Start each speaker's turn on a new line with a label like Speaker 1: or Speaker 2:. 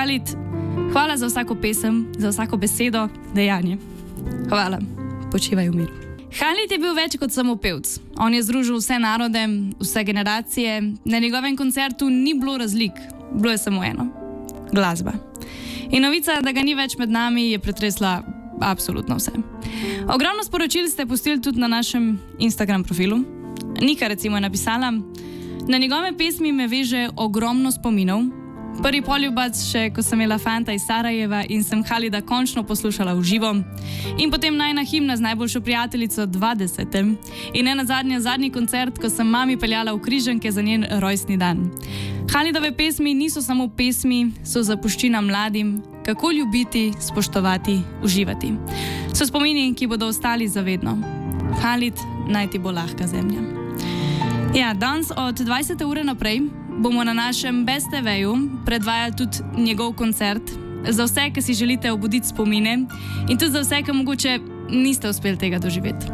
Speaker 1: Halid, hvala za vsako pesem, za vsako besedo, dejanje. Hvala, počivaj v miru. Halid je bil več kot samo pevec. On je združil vse narode, vse generacije. Na njegovem koncertu ni bilo razlik, bilo je samo eno: glasba. In novica, da ga ni več med nami, je pretresla absolutno vse. Ogromno sporočil ste pustili tudi na našem Instagram profilu. Nika recimo je napisala: na njegove pesmi me veže ogromno spominov. Prvi poljubac še, ko sem imela fanta iz Sarajeva in sem Halida končno poslušala v živo. In potem najina himna z najboljšo prijateljico 20. In zadnji koncert, ko sem mami peljala v Križanke za njen rojstni dan. Halidove pesmi niso samo pesmi, so zapuščina mladim, kako ljubiti, spoštovati, uživati. So spomini, ki bodo ostali zavedno. Halid, naj ti bo lahka zemlja. Ja, danes od 20. ure naprej bomo na našem Best TV-ju predvajali tudi njegov koncert. Za vse, ki si želite obuditi spomine in tudi za vse, ki mogoče niste uspeli tega doživeti.